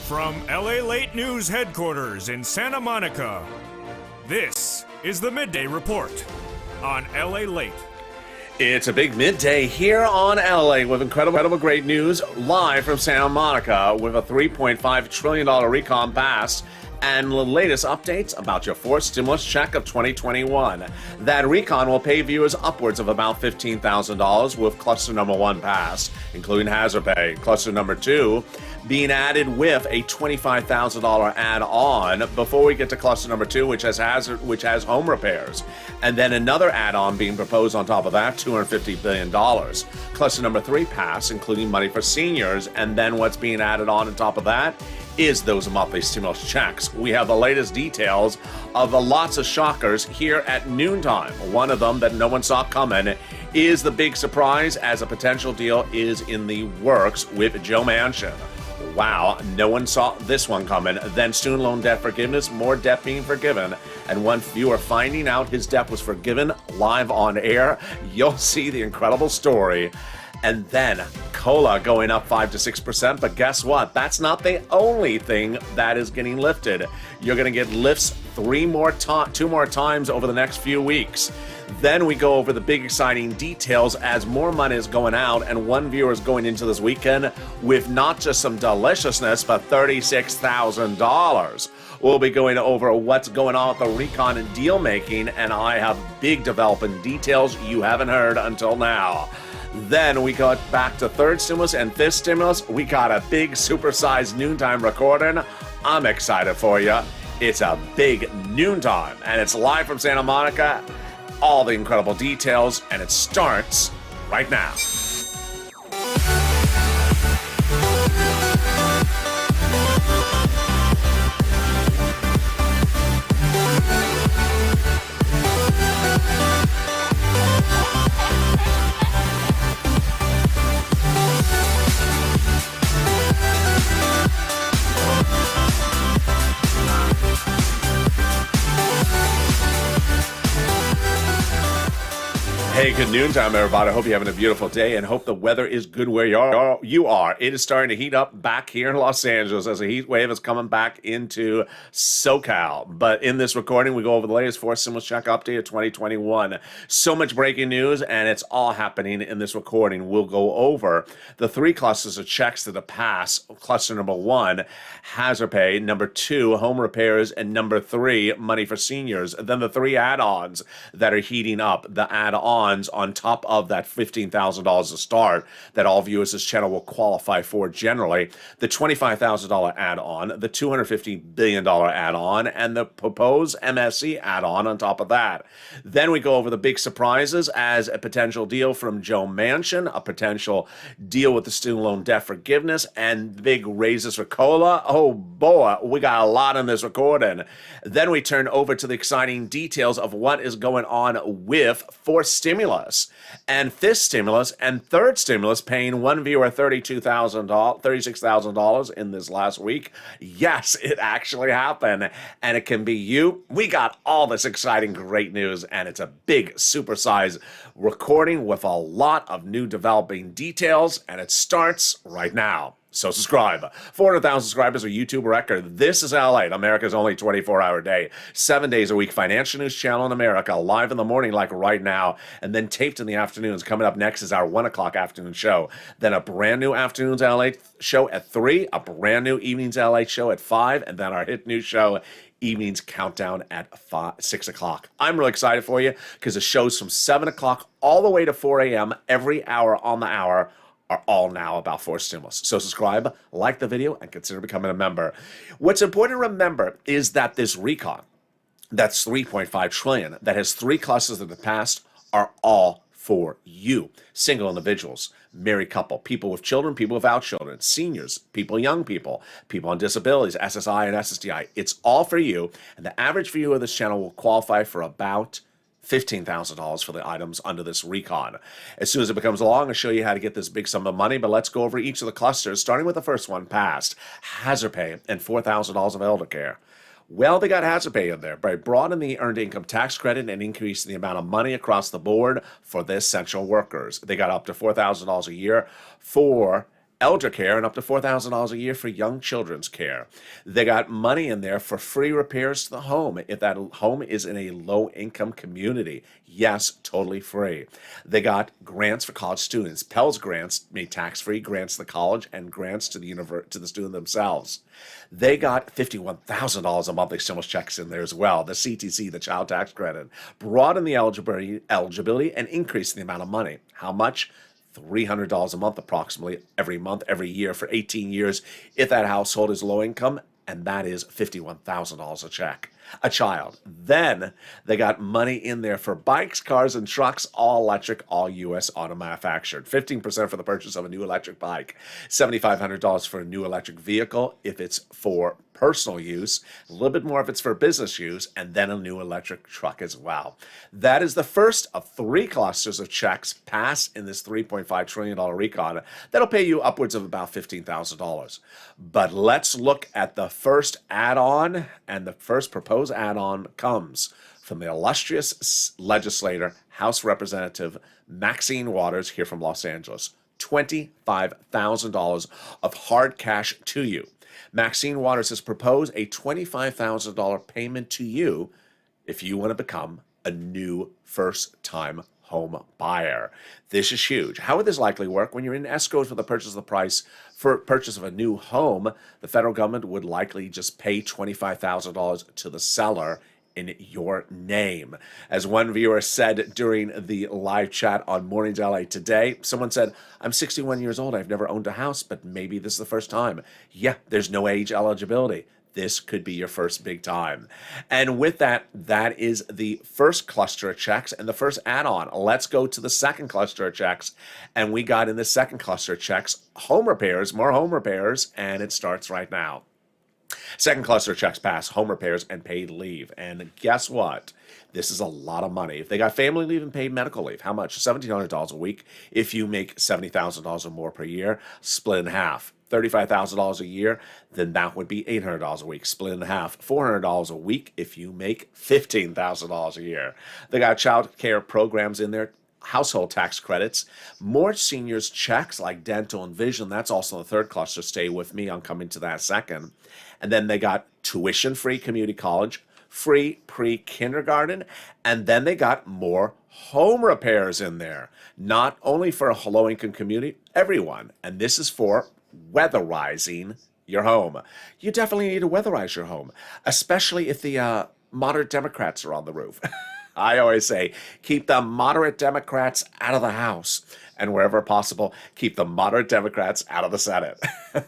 From LALATE News headquarters in Santa Monica, this is the Midday Report on LALATE. It's a big midday here on LA with incredible great news live from Santa Monica with a $3.5 trillion RECON pass and the latest updates about your fourth stimulus check of 2021. That RECON will pay viewers upwards of about $15,000 with cluster number 1 passed, including hazard pay. Cluster number 2 being added with a $25,000 add-on before we get to cluster number 2, which has home repairs. And then another add-on being proposed on top of that, $250 billion. Cluster number 3 pass, including money for seniors, and then what's being added on top of that is those monthly stimulus checks. We have the latest details of the lots of shockers here at noontime. One of them that no one saw coming is the big surprise, as a potential deal is in the works with Joe Manchin. Wow, no one saw this one coming. Then student loan debt forgiveness, more debt being forgiven, and one viewer finding out his debt was forgiven live on air. You'll see the incredible story. And then cola going up 5 to 6%, but guess what? That's not the only thing that is getting lifted. You're going to get lifts two more times over the next few weeks. Then we go over the big exciting details as more money is going out, and one viewer is going into this weekend with not just some deliciousness, but $36,000. We'll be going over what's going on with the RECON and deal making, and I have big developing details you haven't heard until now. Then we got back to third stimulus and fifth stimulus. We got a big supersized noontime recording. I'm excited for you. It's a big noontime, and it's live from Santa Monica. All the incredible details, and it starts right now. Hey, good noontime, everybody. I hope you're having a beautiful day and hope the weather is good where you are. It is starting to heat up back here in Los Angeles as a heat wave is coming back into SoCal. But in this recording, we go over the latest fourth stimulus check update of 2021. So much breaking news, and it's all happening in this recording. We'll go over the 3 clusters of checks that have passed. Cluster number 1, hazard pay. Number 2, home repairs. And number 3, money for seniors. Then the 3 add-ons that are heating up. The add-on on top of that $15,000 to start that all viewers this channel will qualify for generally, the $25,000 add-on, the $250 billion add-on, and the proposed MSC add-on on top of that. Then we go over the big surprises as a potential deal from Joe Manchin, a potential deal with the student loan debt forgiveness, and big raises for cola. Oh boy, we got a lot in this recording. Then we turn over to the exciting details of what is going on with fourth stimulus and fifth stimulus and third stimulus, paying one viewer $36,000 in this last week. Yes, it actually happened, and it can be you. We got all this exciting great news, and it's a big supersized recording with a lot of new developing details, and it starts right now. So subscribe. 400,000 subscribers, a YouTube record. This is LALATE, America's only 24-hour day, 7 days a week financial news channel in America, live in the morning like right now, and then taped in the afternoons. Coming up next is our 1 o'clock afternoon show. Then a brand new afternoons LALATE show at 3, a brand new evenings LALATE show at 5, and then our hit news show, Evenings Countdown at 6 o'clock. I'm really excited for you because the show's from 7 o'clock all the way to 4 a.m. every hour on the hour are all now about fourth stimulus. So subscribe, like the video, and consider becoming a member. What's important to remember is that this RECON, that's $3.5 trillion, that has 3 clusters that have passed, are all for you. Single individuals, married couple, people with children, people without children, seniors, young people on disabilities, SSI and SSDI. It's all for you, and the average viewer of this channel will qualify for about $15,000 for the items under this RECON. As soon as it becomes along, I'll show you how to get this big sum of money, but let's go over each of the clusters, starting with the first one, passed, hazard pay, and $4,000 of elder care. Well, they got hazard pay in there, but it brought in the earned income tax credit and increased the amount of money across the board for the essential workers. They got up to $4,000 a year for elder care and up to $4,000 a year for young children's care. They got money in there for free repairs to the home if that home is in a low-income community. Yes, totally free. They got grants for college students. Pell's grants made tax-free, grants to the college, and grants to the student themselves. They got $51,000 a monthly stimulus checks in there as well. The CTC, the child tax credit, broadened the eligibility and increased the amount of money. How much? $300 a month approximately every month, every year for 18 years if that household is low income, and that is $51,000 a child. Then they got money in there for bikes, cars, and trucks, all electric, all U.S. auto manufactured. 15% for the purchase of a new electric bike, $7,500 for a new electric vehicle if it's for personal use, a little bit more if it's for business use, and then a new electric truck as well. That is the first of 3 clusters of checks passed in this $3.5 trillion recon that'll pay you upwards of about $15,000. But let's look at the first add-on, and the first proposed add-on comes from the illustrious legislator, House Representative Maxine Waters here from Los Angeles. $25,000 of hard cash to you. Maxine Waters has proposed a $25,000 payment to you if you want to become a new first-time home buyer. This is huge. How would this likely work? When you're in escrow for the purchase of a new home, the federal government would likely just pay $25,000 to the seller in your name. As one viewer said during the live chat on Mornings LA today, someone said, I'm 61 years old. I've never owned a house, but maybe this is the first time. Yeah, there's no age eligibility. This could be your first big time. And with that, that is the first cluster of checks and the first add-on. Let's go to the second cluster of checks. And we got in the second cluster of checks, home repairs, more home repairs, and it starts right now. Second cluster of checks pass, home repairs, and paid leave. And guess what? This is a lot of money. If they got family leave and paid medical leave, how much? $1,700 a week. If you make $70,000 or more per year, split in half. $35,000 a year, then that would be $800 a week, split in half. $400 a week if you make $15,000 a year. They got child care programs in there, household tax credits, more seniors checks like dental and vision. That's also the third cluster. Stay with me. I'm coming to that second. And then they got tuition-free community college, free pre-kindergarten, and then they got more home repairs in there. Not only for a low-income community, everyone. And this is for weatherizing your home. You definitely need to weatherize your home, especially if the moderate Democrats are on the roof. I always say, keep the moderate Democrats out of the House, and wherever possible, keep the moderate Democrats out of the Senate.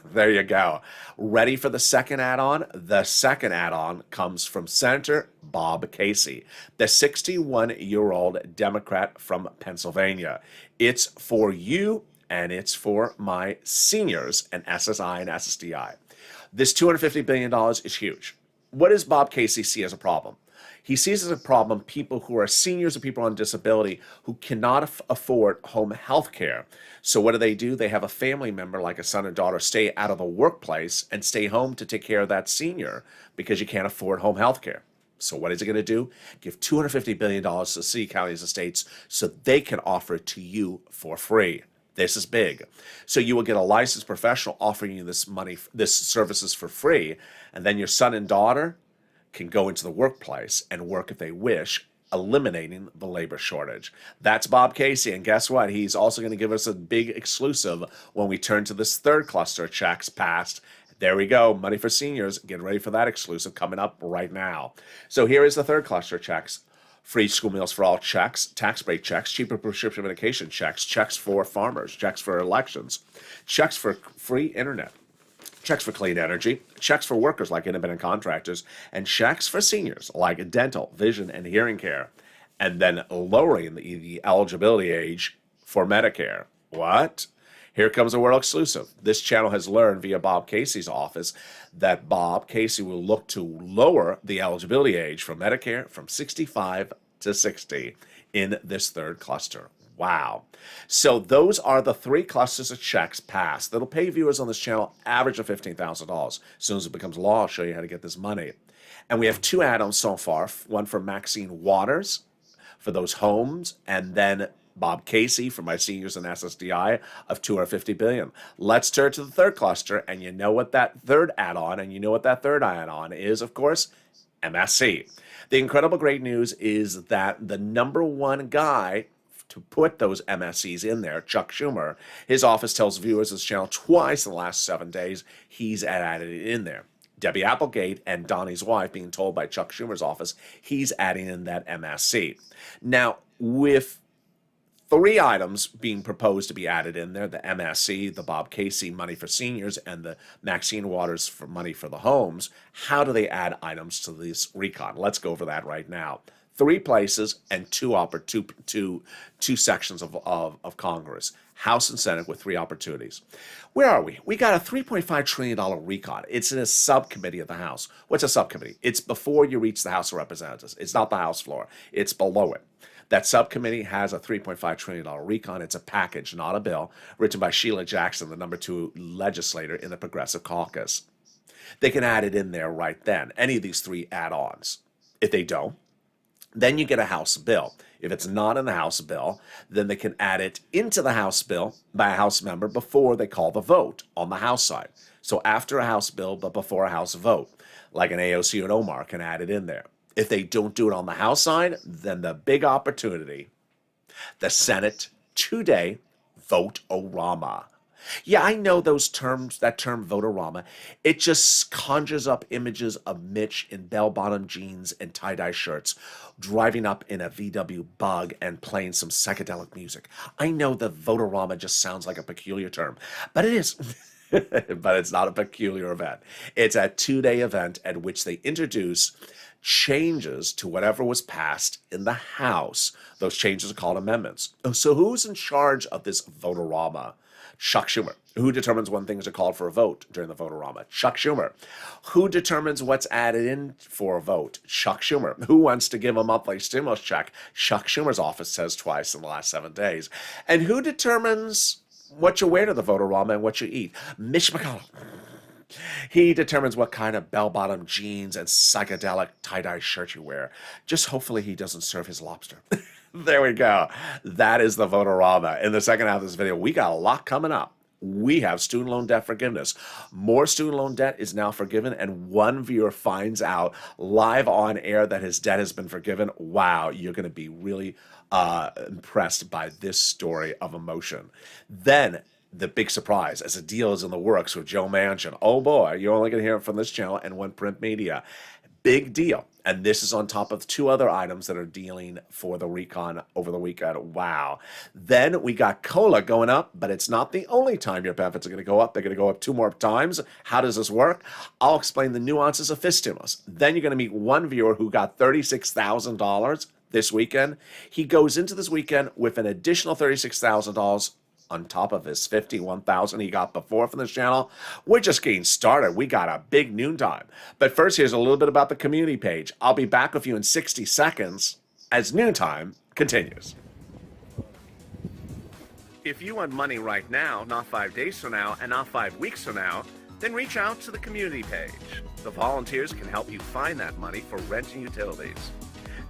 There you go. Ready for the second add-on? The second add-on comes from Senator Bob Casey, the 61-year-old Democrat from Pennsylvania. It's for you, and it's for my seniors and SSI and SSDI. This $250 billion is huge. What does Bob Casey see as a problem? He sees as a problem people who are seniors or people on disability who cannot afford home health care. So what do? They have a family member, like a son or daughter, stay out of the workplace and stay home to take care of that senior because you can't afford home health care. So what is it going to do? Give $250 billion to city, counties, and states so they can offer it to you for free. This is big. So you will get a licensed professional offering you this services for free, and then your son and daughter can go into the workplace and work if they wish, eliminating the labor shortage. That's Bob Casey, and guess what? He's also going to give us a big exclusive when we turn to this third cluster of checks passed. There we go, money for seniors. Get ready for that exclusive coming up right now. So here is the third cluster of checks. Free school meals for all checks, tax break checks, cheaper prescription medication checks, checks for farmers, checks for elections, checks for free internet, checks for clean energy, checks for workers like independent contractors, and checks for seniors like dental, vision, and hearing care. And then lowering the eligibility age for Medicare. What? Here comes a world exclusive. This channel has learned via Bob Casey's office that Bob Casey will look to lower the eligibility age for Medicare from 65 to 60 in this third cluster. Wow. So those are the 3 clusters of checks passed that'll pay viewers on this channel average of $15,000. As soon as it becomes law, I'll show you how to get this money. And we have 2 add-ons so far, one for Maxine Waters for those homes, and then Bob Casey for my seniors in SSDI of $250 billion. Let's turn to the third cluster, and you know what that third add-on is, of course, MSC. The incredible great news is that the number one guy to put those MSCs in there, Chuck Schumer, his office tells viewers of this channel twice in the last 7 days he's added it in there. Debbie Applegate and Donnie's wife being told by Chuck Schumer's office he's adding in that MSC. Now, with 3 items being proposed to be added in there, the MSC, the Bob Casey money for seniors, and the Maxine Waters for money for the homes, how do they add items to this recon? Let's go over that right now. 3 places and two sections of Congress, House and Senate, with 3 opportunities. Where are we? We got a $3.5 trillion recon. It's in a subcommittee of the House. What's a subcommittee? It's before you reach the House of Representatives. It's not the House floor. It's below it. That subcommittee has a $3.5 trillion recon. It's a package, not a bill, written by Sheila Jackson, the number 2 legislator in the Progressive Caucus. They can add it in there right then, any of these 3 add-ons. If they don't, then you get a House bill. If it's not in the House bill, then they can add it into the House bill by a House member before they call the vote on the House side. So after a House bill, but before a House vote, like an AOC and Omar can add it in there. If they don't do it on the House side, then the big opportunity, the Senate today vote-o-rama. Yeah, I know those terms, that term vote-o-rama. It just conjures up images of Mitch in bell-bottom jeans and tie-dye shirts, driving up in a VW Bug and playing some psychedelic music. I know the vote-o-rama just sounds like a peculiar term, but it is. But it's not a peculiar event. It's a 2-day event at which they introduce changes to whatever was passed in the House. Those changes are called amendments. So who's in charge of this vote-o-rama? Chuck Schumer. Who determines when things are called for a vote during the vote-o-rama? Chuck Schumer. Who determines what's added in for a vote? Chuck Schumer. Who wants to give a monthly stimulus check? Chuck Schumer's office says twice in the last 7 days. And who determines what you wear to the vote-o-rama and what you eat? Mitch McConnell. He determines what kind of bell-bottom jeans and psychedelic tie-dye shirt you wear. Just hopefully he doesn't serve his lobster. There we go. That is the vote-o-rama. In the second half of this video, we got a lot coming up. We have student loan debt forgiveness. More student loan debt is now forgiven, and one viewer finds out live on air that his debt has been forgiven. Wow, you're going to be really impressed by this story of emotion. Then, the big surprise, as a deal is in the works with Joe Manchin. Oh boy, you're only going to hear it from this channel and one print media. Big deal. And this is on top of 2 other items that are dealing for the recon over the weekend. Wow. Then we got COLA going up, but it's not the only time your benefits are going to go up. They're going to go up 2 more times. How does this work? I'll explain the nuances of FIS stimulus. Then you're going to meet one viewer who got $36,000 this weekend. He goes into this weekend with an additional $36,000 on top of his $51,000 he got before from this channel. We're just getting started. We got a big noontime. But first, here's a little bit about the community page. I'll be back with you in 60 seconds as noontime continues. If you want money right now, not 5 days from now, and not 5 weeks from now, then reach out to the community page. The volunteers can help you find that money for rent and utilities.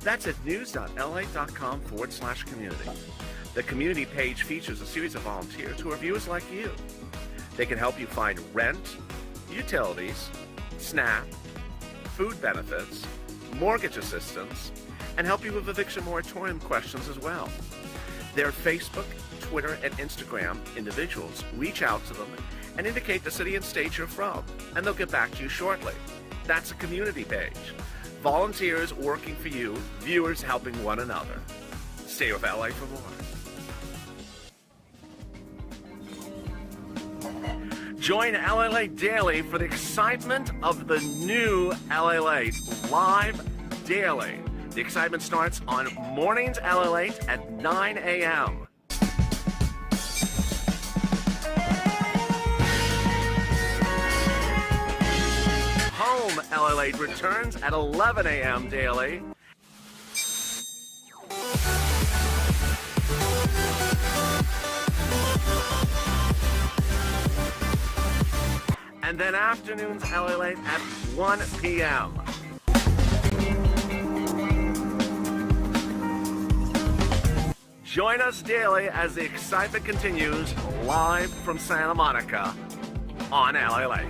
That's at news.la.com/community. The community page features a series of volunteers who are viewers like you. They can help you find rent, utilities, SNAP, food benefits, mortgage assistance, and help you with eviction moratorium questions as well. Their Facebook, Twitter, and Instagram individuals reach out to them and indicate the city and state you're from, and they'll get back to you shortly. That's a community page. Volunteers working for you, viewers helping one another. Stay with LA for more. Join LALATE Daily for the excitement of the new LALATE live daily. The excitement starts on mornings LALATE at 9 a.m. Home LALATE returns at 11 a.m. daily. And then afternoons LALATE at 1 p.m. Join us daily as the excitement continues live from Santa Monica on LALATE.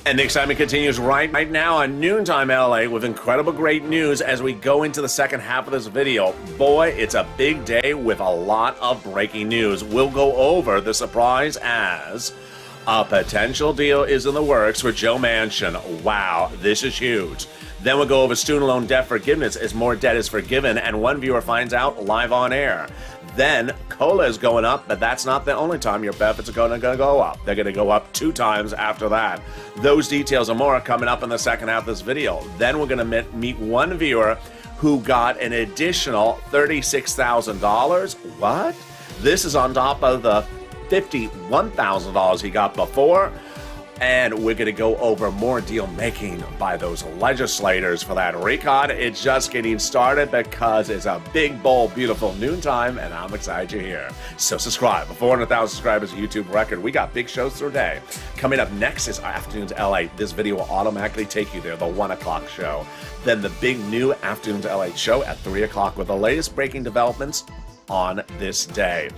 And the excitement continues right now on Noontime LA with incredible great news as we go into the second half of this video. Boy, it's a big day with a lot of breaking news. We'll go over the surprise as a potential deal is in the works for Joe Manchin. Wow, this is huge. Then we'll go over student loan debt forgiveness as more debt is forgiven and one viewer finds out live on air. Then COLA is going up, but that's not the only time your benefits are going to go up. They're going to go up 2 times after that. Those details and more are coming up in the second half of this video. Then we're going to meet one viewer who got an additional $36,000. What? This is on top of the $51,000 he got before. And we're going to go over more deal making by those legislators for that RECON. It's just getting started because it's a big, bold, beautiful noontime, and I'm excited you're here. So subscribe. 400,000 subscribers, YouTube record. We got big shows today. Coming up next is Afternoons LA. This video will automatically take you there, the 1 o'clock show. Then the big new Afternoons LA show at 3 o'clock with the latest breaking developments on this day.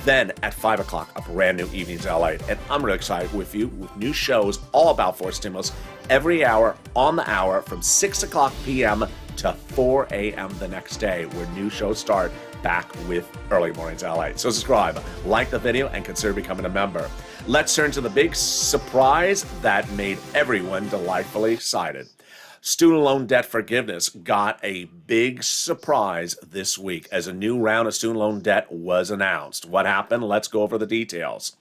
Then at 5 o'clock, a brand new Evenings LA. And I'm really excited with you with new shows all about forced stimulus every hour on the hour from 6 o'clock p.m. to 4 a.m. the next day, where new shows start back with Early Mornings LA. So subscribe, like the video, and consider becoming a member. Let's turn to the big surprise that made everyone delightfully excited. Student loan debt forgiveness got a big surprise this week as a new round of student loan debt was announced. What happened? Let's go over the details.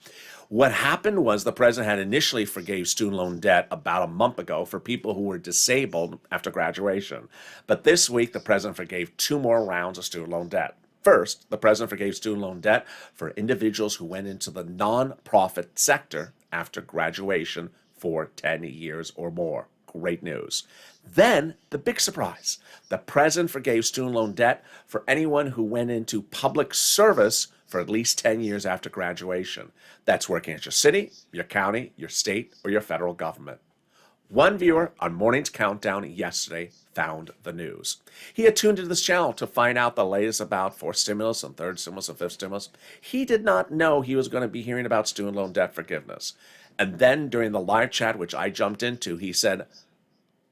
What happened was the president had initially forgave student loan debt about a month ago for people who were disabled after graduation. But this week, the president forgave 2 more rounds of student loan debt. First, the president forgave student loan debt for individuals who went into the nonprofit sector after graduation for 10 years or more. Great news. Then, the big surprise. The president forgave student loan debt for anyone who went into public service for at least 10 years after graduation. That's working at your city, your county, your state, or your federal government. One viewer on Morning's Countdown yesterday found the news. He had tuned into this channel to find out the latest about fourth stimulus and third stimulus and fifth stimulus. He did not know he was going to be hearing about student loan debt forgiveness. And then during the live chat, which I jumped into, he said,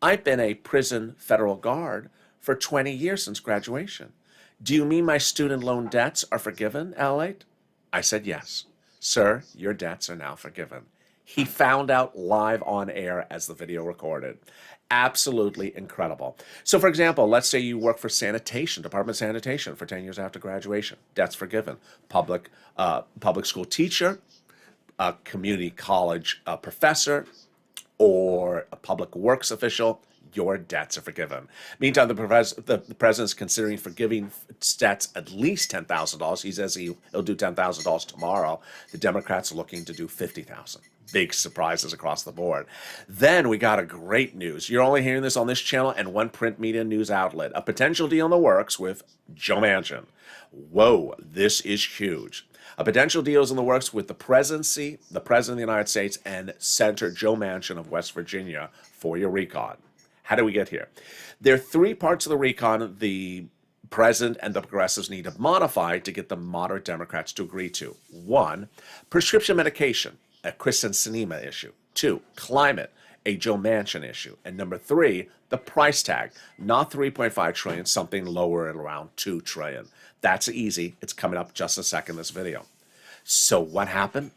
I've been a prison federal guard for 20 years since graduation. Do you mean my student loan debts are forgiven, LALATE? I said, yes. Sir, your debts are now forgiven. He found out live on air as the video recorded. Absolutely incredible. So, for example, let's say you work for sanitation, Department of Sanitation for 10 years after graduation. Debts forgiven. Public school teacher, a community college professor, or a public works official, your debts are forgiven. Meantime, the president is considering forgiving debts at least $10,000. He says he'll do $10,000 tomorrow. The Democrats are looking to do $50,000. Big surprises across the board. Then we got a great news. You're only hearing this on this channel and one print media news outlet. A potential deal in the works with Joe Manchin. Whoa, this is huge. A potential deal is in the works with the presidency, the President of the United States, and Senator Joe Manchin of West Virginia for your RECON. How do we get here? There are 3 parts of the RECON the president and the progressives need to modify to get the moderate Democrats to agree to. 1, prescription medication, a Kristen Sinema issue. 2, climate, a Joe Manchin issue. And number 3, the price tag, not $3.5 trillion, something lower at around $2 trillion. That's easy. It's coming up just a second in this video. So what happened?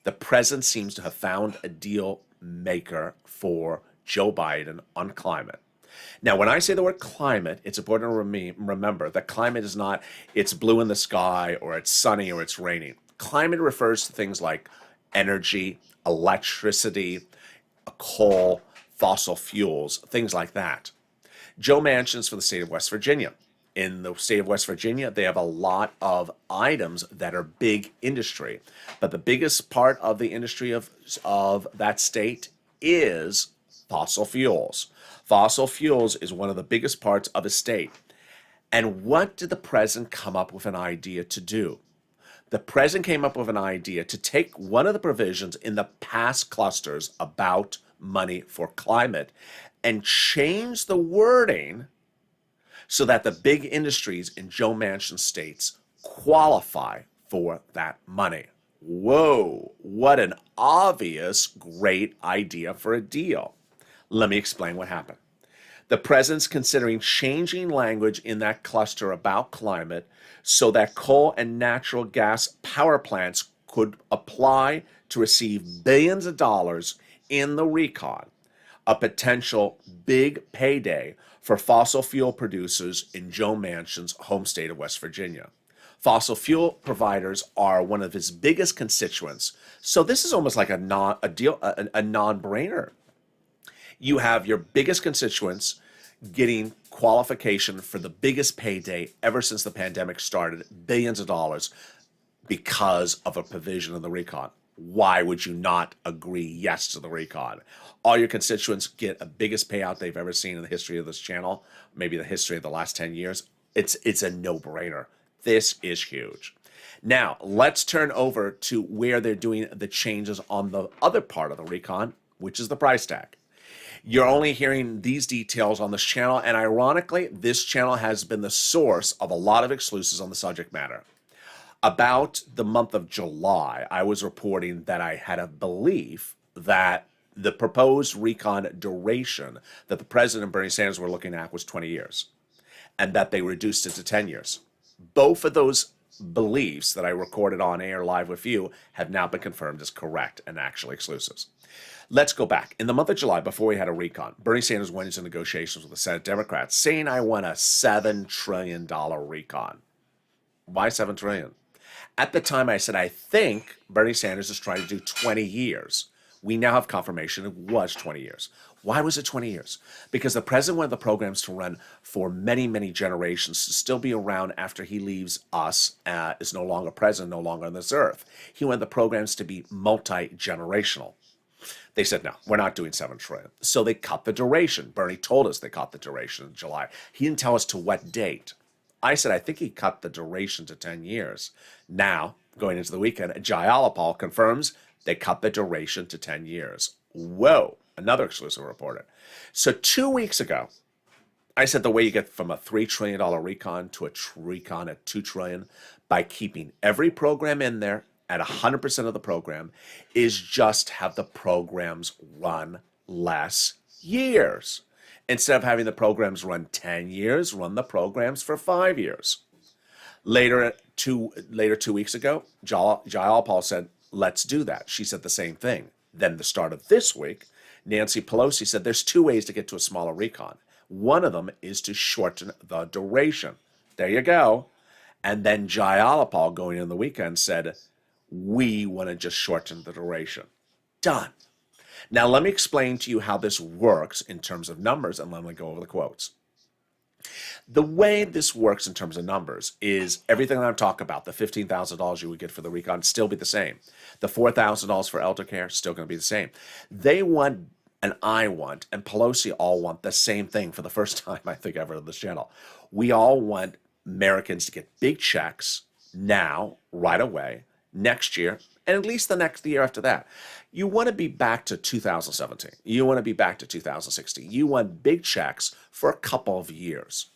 The president seems to have found a deal maker for Joe Biden on climate. Now, when I say the word climate, it's important to remember that climate is not it's blue in the sky or it's sunny or it's raining. Climate refers to things like energy, electricity, coal, fossil fuels, things like that. Joe Manchin's for the state of West Virginia. In the state of West Virginia, they have a lot of items that are big industry. But the biggest part of the industry of that state is fossil fuels. Fossil fuels is one of the biggest parts of a state. And what did the president come up with an idea to do? The president came up with an idea to take one of the provisions in the past clusters about money for climate and change the wording so that the big industries in Joe Manchin states qualify for that money. Whoa, what an obvious great idea for a deal. Let me explain what happened. The president's considering changing language in that cluster about climate so that coal and natural gas power plants could apply to receive billions of dollars in the RECON, a potential big payday for fossil fuel producers in Joe Manchin's home state of West Virginia. Fossil fuel providers are one of his biggest constituents, so this is almost like a non-brainer. You have your biggest constituents getting qualification for the biggest payday ever since the pandemic started, billions of dollars, because of a provision in the RECON. Why would you not agree yes to the RECON? All your constituents get a biggest payout they've ever seen in the history of this channel, maybe the history of the last 10 years. It's a no-brainer. This is huge. Now, let's turn over to where they're doing the changes on the other part of the RECON, which is the price tag. You're only hearing these details on this channel, and ironically, this channel has been the source of a lot of exclusives on the subject matter. About the month of July, I was reporting that I had a belief that the proposed RECON duration that the president and Bernie Sanders were looking at was 20 years, and that they reduced it to 10 years. Both of those beliefs that I recorded on air live with you have now been confirmed as correct and actually exclusives. Let's go back. In the month of July, before we had a RECON, Bernie Sanders went into negotiations with the Senate Democrats, saying I want a $7 trillion RECON. Why $7 trillion? At the time, I said, I think Bernie Sanders is trying to do 20 years. We now have confirmation it was 20 years. Why was it 20 years? Because the president wanted the programs to run for many, many generations, to still be around after he leaves us, is no longer president, no longer on this earth. He wanted the programs to be multi-generational. They said, no, we're not doing $7 trillion. So they cut the duration. Bernie told us they cut the duration in July. He didn't tell us to what date. I said, I think he cut the duration to 10 years. Now, going into the weekend, Jayalapal confirms they cut the duration to 10 years. Whoa, another exclusive reporter. So 2 weeks ago, I said the way you get from a $3 trillion RECON to a RECON at $2 trillion by keeping every program in there at 100% of the program is just have the programs run less years. Instead of having the programs run 10 years, run the programs for 5 years. Later, 2 weeks ago, Jayalapal said, let's do that. She said the same thing. Then the start of this week, Nancy Pelosi said there's 2 ways to get to a smaller RECON. One of them is to shorten the duration. There you go. And then Jayalapal, going in the weekend, said, we want to just shorten the duration. Done. Now, let me explain to you how this works in terms of numbers, and let me go over the quotes. The way this works in terms of numbers is everything that I'm talking about, the $15,000 you would get for the RECON, still be the same. The $4,000 for elder care, still going to be the same. They want, and I want, and Pelosi all want the same thing for the first time, I think, ever on this channel. We all want Americans to get big checks now, right away, next year, and at least the next year after that. You want to be back to 2017. You want to be back to 2016. You want big checks for a couple of years.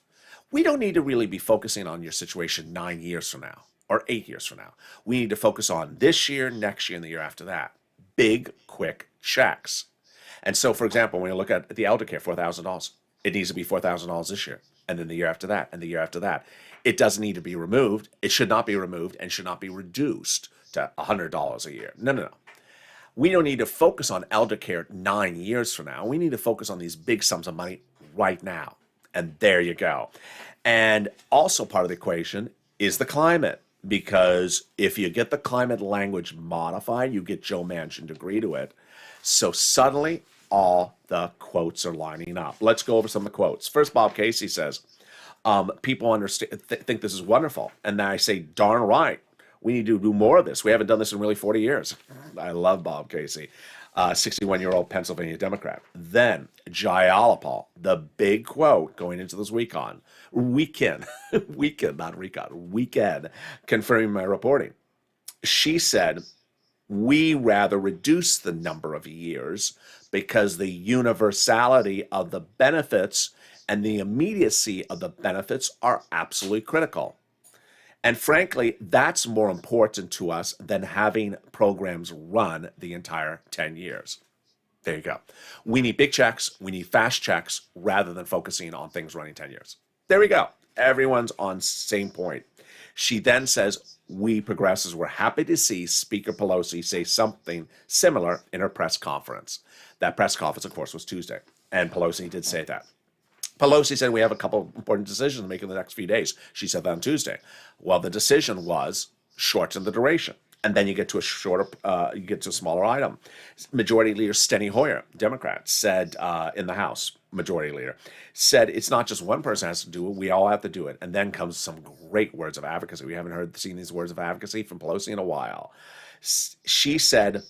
We don't need to really be focusing on your situation 9 years from now or 8 years from now. We need to focus on this year, next year, and the year after that. Big, quick checks. And so, for example, when you look at the elder care, $4,000, it needs to be $4,000 this year, and then the year after that, and the year after that. It doesn't need to be removed. It should not be removed and should not be reduced to $100 a year. No, no, no. We don't need to focus on elder care 9 years from now. We need to focus on these big sums of money right now. And there you go. And also part of the equation is the climate. Because if you get the climate language modified, you get Joe Manchin to agree to it. So suddenly, all the quotes are lining up. Let's go over some of the quotes. First, Bob Casey says, people think this is wonderful. And then I say, darn right. We need to do more of this. We haven't done this in really 40 years. I love Bob Casey, 61-year-old Pennsylvania Democrat. Then Jayalapal, the big quote going into this weekend, not recon, weekend, confirming my reporting. She said, we rather reduce the number of years because the universality of the benefits and the immediacy of the benefits are absolutely critical. And frankly, that's more important to us than having programs run the entire 10 years. There you go. We need big checks, we need fast checks, rather than focusing on things running 10 years. There we go. Everyone's on same point. She then says, we progressives were happy to see Speaker Pelosi say something similar in her press conference. That press conference, of course, was Tuesday, and Pelosi did say that. Pelosi said we have a couple important decisions to make in the next few days. She said that on Tuesday. Well, the decision was shorten the duration, and then you get to a smaller item. Majority Leader Steny Hoyer, Democrat, said in the House, Majority Leader, said it's not just one person has to do it, we all have to do it. And then comes some great words of advocacy. We haven't seen these words of advocacy from Pelosi in a while. She said,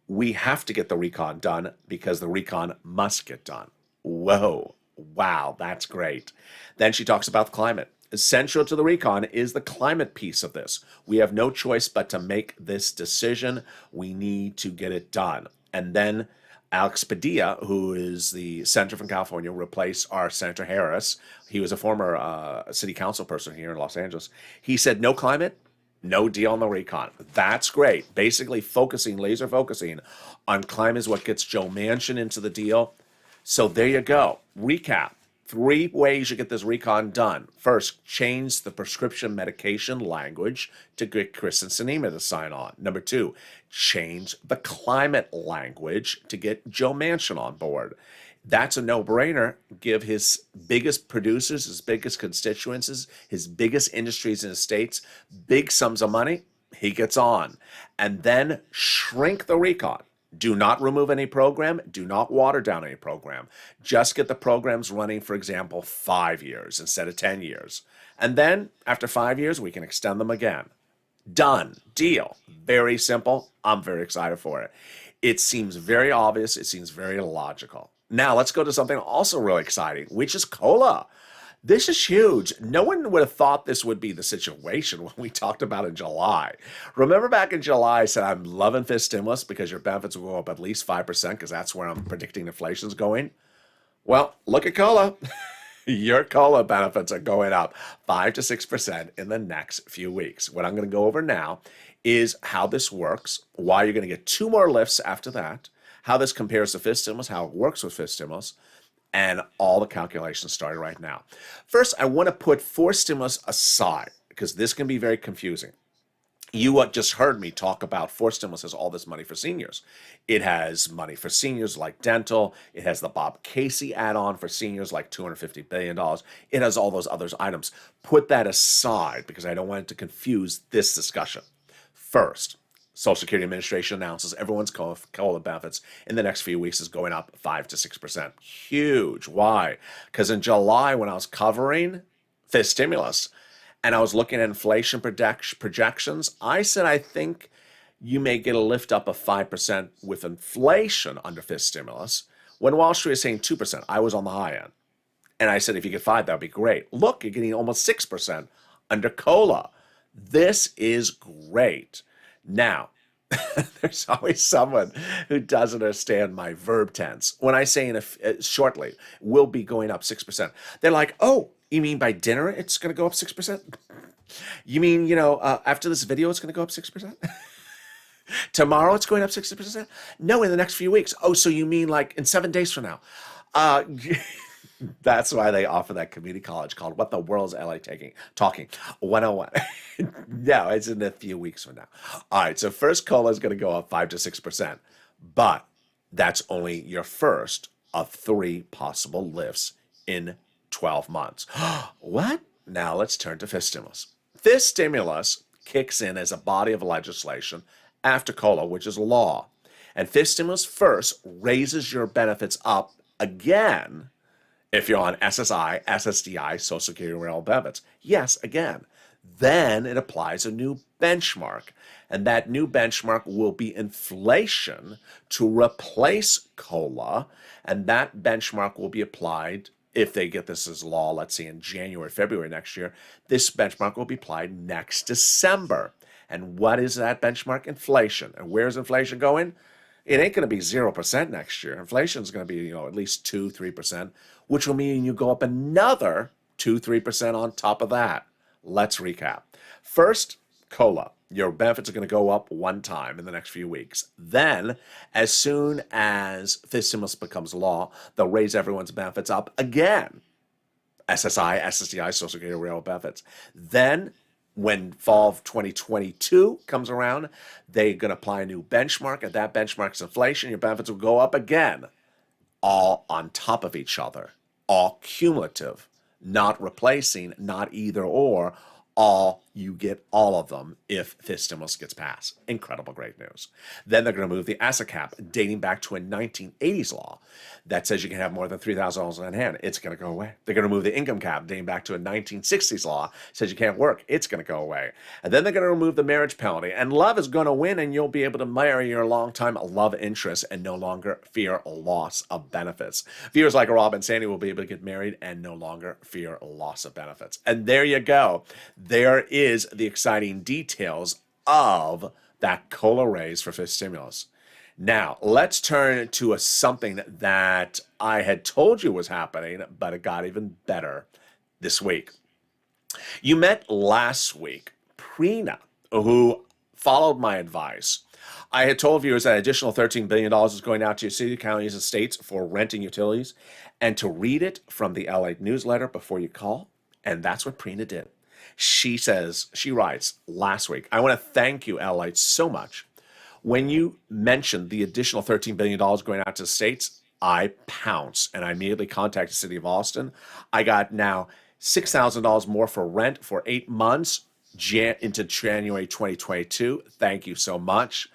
we have to get the recon done because the recon must get done. Whoa. Wow, that's great. Then she talks about the climate. Essential to the recon is the climate piece of this. We have no choice but to make this decision. We need to get it done. And then Alex Padilla, who is the senator from California, replaced our Senator Harris. He was a former city council person here in Los Angeles. He said, no climate, no deal on the recon. That's great. Basically laser focusing on climate is what gets Joe Manchin into the deal. So there you go. Recap. 3 ways you get this recon done. First, change the prescription medication language to get Kristen Sinema to sign on. Number 2, change the climate language to get Joe Manchin on board. That's a no-brainer. Give his biggest producers, his biggest constituencies, his biggest industries in the states big sums of money. He gets on. And then shrink the recon. Do not remove any program. Do not water down any program. Just get the programs running, for example, 5 years instead of 10 years. And then after 5 years, we can extend them again. Done. Deal. Very simple. I'm very excited for it. It seems very obvious. It seems very logical. Now let's go to something also really exciting, which is COLA. This is huge. No one would have thought this would be the situation when we talked about in July. Remember back in July, I said I'm loving fifth stimulus because your benefits will go up at least 5% because that's where I'm predicting inflation's going. Well, look at COLA. Your COLA benefits are going up 5 to 6% in the next few weeks. What I'm going to go over now is how this works, why you're going to get 2 more lifts after that, how this compares to fifth stimulus, how it works with fifth stimulus, and all the calculations started right now. First, I want to put fourth stimulus aside because this can be very confusing. You just heard me talk about fourth stimulus has all this money for seniors. It has money for seniors like dental. It has the Bob Casey add-on for seniors like $250 billion. It has all those other items. Put that aside because I don't want it to confuse this discussion. First, Social Security Administration announces everyone's COLA benefits in the next few weeks is going up 5 to 6%. Huge. Why? Because in July, when I was covering fifth stimulus and I was looking at inflation projections, I said I think you may get a lift up of 5% with inflation under fifth stimulus. When Wall Street is saying 2%, I was on the high end. And I said, if you get 5, that would be great. Look, you're getting almost 6% under COLA. This is great. Now, there's always someone who doesn't understand my verb tense. When I say shortly, we'll be going up 6%. They're like, oh, you mean by dinner it's going to go up 6%? You mean, after this video it's going to go up 6%? Tomorrow it's going up 60%? No, in the next few weeks. Oh, so you mean like in 7 days from now? That's why they offer that community college called What the World's LA Talking 101. No, it's in a few weeks from now. All right, so first COLA is going to go up 5 to 6%, but that's only your first of 3 possible lifts in 12 months. What? Now let's turn to fifth stimulus. Fifth stimulus kicks in as a body of legislation after COLA, which is law. And fifth stimulus first raises your benefits up again if you're on SSI, SSDI, Social Security Rental Benefits. Yes, again. Then it applies a new benchmark. And that new benchmark will be inflation to replace COLA. And that benchmark will be applied, if they get this as law, let's say in January, February next year, this benchmark will be applied next December. And what is that benchmark? Inflation. And where's inflation going? It ain't going to be 0% next year. Inflation is going to be, at least 2-3%, which will mean you go up another 2-3% on top of that. Let's recap. First, COLA. Your benefits are going to go up one time in the next few weeks. Then, as soon as this stimulus becomes law, they'll raise everyone's benefits up again. SSI, SSDI, Social Security, Railroad benefits. Then, when fall of 2022 comes around, they're going to apply a new benchmark, and that benchmark's inflation. Your benefits will go up again, all on top of each other, all cumulative, not replacing, not either or. You get all of them if this stimulus gets passed. Incredible, great news. Then they're going to move the asset cap dating back to a 1980s law that says you can have more than $3,000 on hand. It's going to go away. They're going to move the income cap dating back to a 1960s law says you can't work. It's going to go away. And then they're going to remove the marriage penalty. And love is going to win, and you'll be able to marry your longtime love interest and no longer fear loss of benefits. Viewers like Rob and Sandy will be able to get married and no longer fear loss of benefits. And there you go. There is the exciting details of that COLA raise for fifth stimulus. Now, let's turn to something that I had told you was happening, but it got even better this week. You met last week Prina, who followed my advice. I had told viewers that additional $13 billion is going out to your city, counties, and states for rent and utilities, and to read it from the LALATE newsletter before you call, and that's what Prina did. She writes, last week, I want to thank you, LALATE, so much. When you mentioned the additional $13 billion going out to the states, I pounced and I immediately contacted the city of Austin. I got now $6,000 more for rent for 8 months into January 2022. Thank you so much.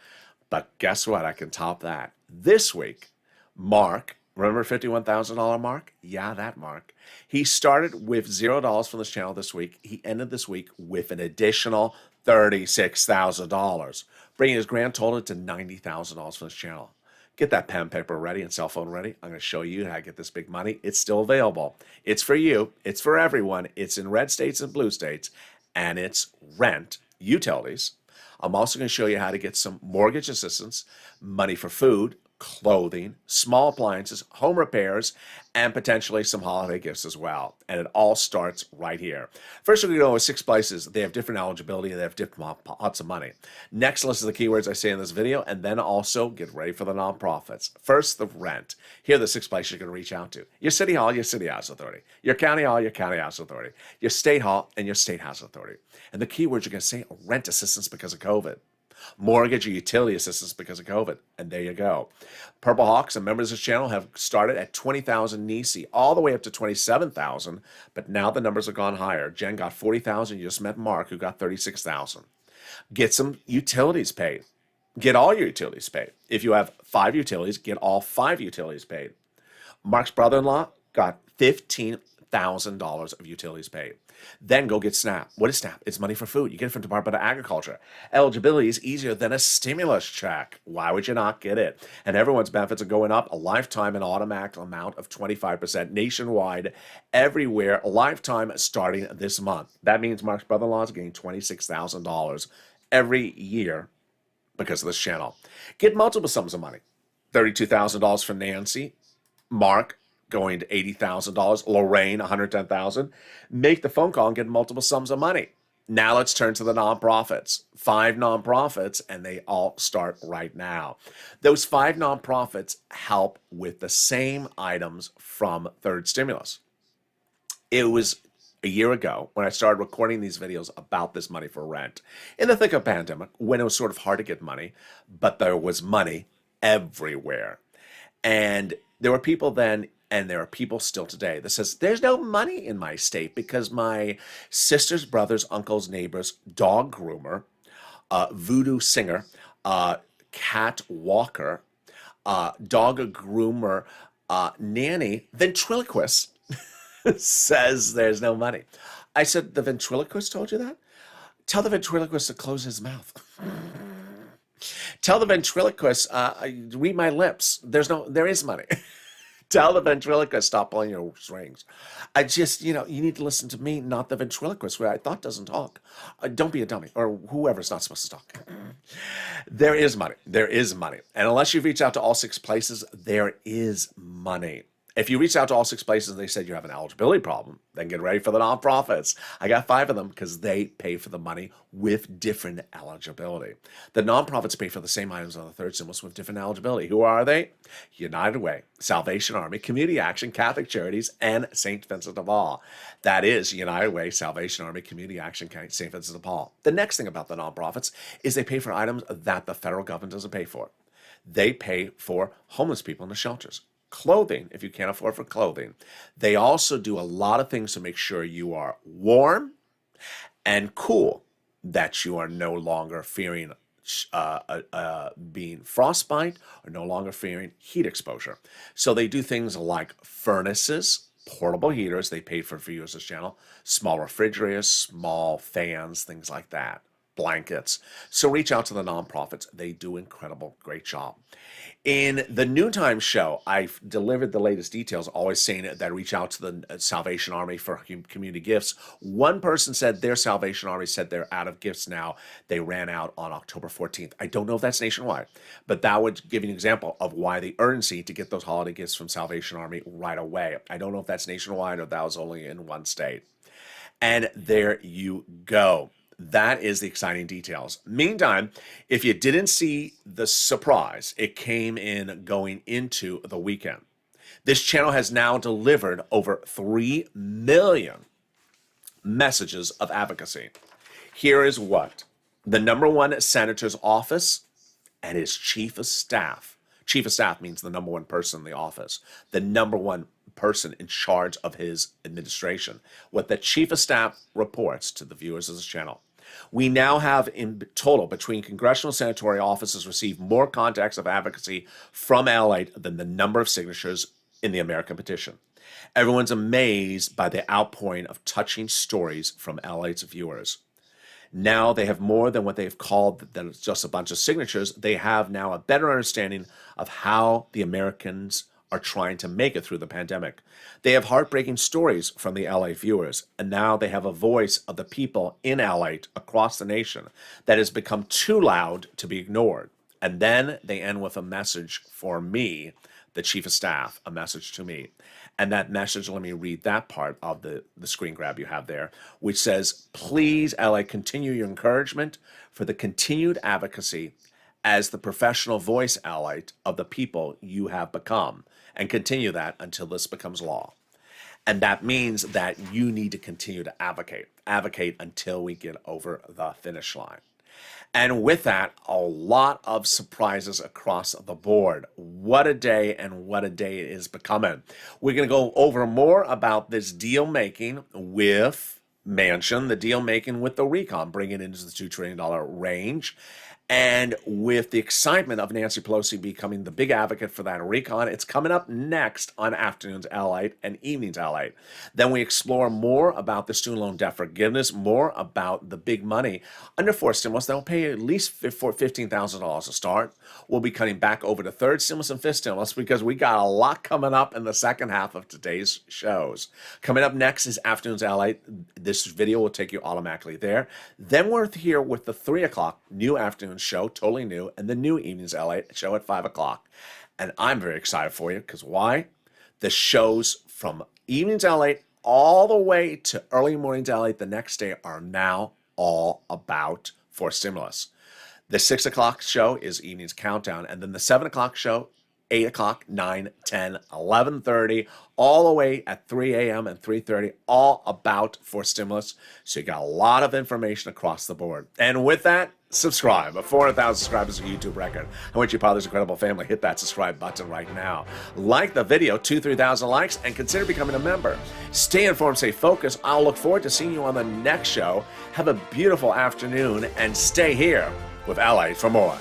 But guess what? I can top that. This week, Mark, remember $51,000 Mark? Yeah, that Mark. He started with $0 from this channel this week. He ended this week with an additional $36,000, bringing his grand total to $90,000 from this channel. Get that pen and paper ready and cell phone ready. I'm going to show you how to get this big money. It's still available. It's for you. It's for everyone. It's in red states and blue states, and it's rent, utilities. I'm also going to show you how to get some mortgage assistance, money for food, clothing, small appliances, home repairs, and potentially some holiday gifts as well. And it all starts right here. First, we're going to go with 6 places. They have different eligibility. They have different pots of money. Next, listen to the keywords I say in this video, and then also get ready for the nonprofits. First, the rent. Here are the 6 places you're going to reach out to. Your city hall, your city house authority. Your county hall, your county house authority. Your state hall, and your state house authority. And the keywords you're going to say are rent assistance because of COVID, mortgage or utility assistance because of COVID. And there you go. Purple Hawks and members of this channel have started at 20,000 NISI, all the way up to 27,000, but now the numbers have gone higher. Jen got 40,000. You just met Mark, who got 36,000. Get some utilities paid. Get all your utilities paid. If you have 5 utilities, get all 5 utilities paid. Mark's brother-in-law got $15,000 of utilities paid. Then go get SNAP. What is SNAP? It's money for food. You get it from Department of Agriculture. Eligibility is easier than a stimulus check. Why would you not get it? And everyone's benefits are going up a lifetime and automatic amount of 25% nationwide, everywhere, a lifetime starting this month. That means Mark's brother-in-law is getting $26,000 every year because of this channel. Get multiple sums of money. $32,000 for Nancy, Mark, going to $80,000, Lorraine, $110,000. Make the phone call and get multiple sums of money. Now let's turn to the nonprofits. 5 nonprofits, and they all start right now. Those 5 nonprofits help with the same items from third stimulus. It was a year ago when I started recording these videos about this money for rent. In the thick of pandemic, when it was sort of hard to get money, but there was money everywhere. And there were people then, and there are people still today that says, there's no money in my state because my sister's brother's uncle's neighbor's dog groomer, voodoo singer, cat walker, dog groomer, nanny, ventriloquist says there's no money. I said, the ventriloquist told you that? Tell the ventriloquist to close his mouth. Tell the ventriloquist, read my lips. There is money. Tell the ventriloquist, stop pulling your strings. I just, you need to listen to me, not the ventriloquist, who I thought doesn't talk. Don't be a dummy, or whoever's not supposed to talk. There is money. There is money. And unless you've reached out to all 6 places, there is money. If you reach out to all 6 places and they said you have an eligibility problem, then get ready for the nonprofits. I got 5 of them because they pay for the money with different eligibility. The nonprofits pay for the same items on the third stimulus with different eligibility. Who are they? United Way, Salvation Army, Community Action, Catholic Charities, and St. Vincent de Paul. That is United Way, Salvation Army, Community Action, St. Vincent de Paul. The next thing about the nonprofits is they pay for items that the federal government doesn't pay for. They pay for homeless people in the shelters. Clothing, if you can't afford for clothing. They also do a lot of things to make sure you are warm and cool, that you are no longer fearing being frostbite or no longer fearing heat exposure. So they do things like furnaces, portable heaters, they paid for viewers this channel, small refrigerators, small fans, things like that, blankets. So reach out to the nonprofits. They do incredible, great job. In the noontime show, I've delivered the latest details, always saying that reach out to the Salvation Army for community gifts. One person said their Salvation Army said they're out of gifts now. They ran out on October 14th. I don't know if that's nationwide, but that would give you an example of why the urgency to get those holiday gifts from Salvation Army right away. I don't know if that's nationwide or that was only in one state. And there you go. That is the exciting details. Meantime, if you didn't see the surprise, it came in going into the weekend. This channel has now delivered over 3 million messages of advocacy. Here is what the #1 senator's office and his chief of staff. Chief of staff means the #1 person in the office. The #1 person in charge of his administration. What the chief of staff reports to the viewers of this channel. We now have in total between congressional and senatorial offices received more contacts of advocacy from LALATE than the number of signatures in the American petition. Everyone's amazed by the outpouring of touching stories from LALATE's viewers. Now they have more than what they've called than just a bunch of signatures. They have now a better understanding of how the Americans are trying to make it through the pandemic. They have heartbreaking stories from the LA viewers, and now they have a voice of the people in LA across the nation that has become too loud to be ignored. And then they end with a message for me, the chief of staff, a message to me. And that message, let me read that part of the screen grab you have there, which says, please, LA, continue your encouragement for the continued advocacy as the professional voice ally of the people you have become, and continue that until this becomes law. And that means that you need to continue to advocate until we get over the finish line. And with that, a lot of surprises across the board. What a day, and what a day it is becoming. We're going to go over more about this deal making with Manchin, the deal making with the RECON, bringing it into the $2 trillion range. And with the excitement of Nancy Pelosi becoming the big advocate for that RECON, it's coming up next on Afternoons LALATE and Evenings LALATE. Then we explore more about the student loan debt forgiveness, more about the big money under 4th stimulus. They'll pay at least for $15,000 to start. We'll be cutting back over to 3rd stimulus and 5th stimulus because we got a lot coming up in the second half of today's shows. Coming up next is Afternoons LALATE. This video will take you automatically there. Then we're here with the 3 o'clock new afternoon show, totally new, and the new Evenings LALATE show at 5 o'clock. And I'm very excited for you because why? The shows from Evenings LALATE all the way to early mornings LALATE the next day are now all about 4th stimulus. The 6 o'clock show is Evenings Countdown, and then the 7 o'clock show, 8 o'clock, 9, 10, 11:30, all the way at 3 a.m. and 3:30, all about 4th stimulus. So you got a lot of information across the board. And with that, subscribe. At 400,000 subscribers, a YouTube record. I want you part of this incredible family. Hit that subscribe button right now. Like the video, 2,000-3,000 likes, and consider becoming a member. Stay informed, stay focused. I'll look forward to seeing you on the next show. Have a beautiful afternoon, and stay here with LALATE for more.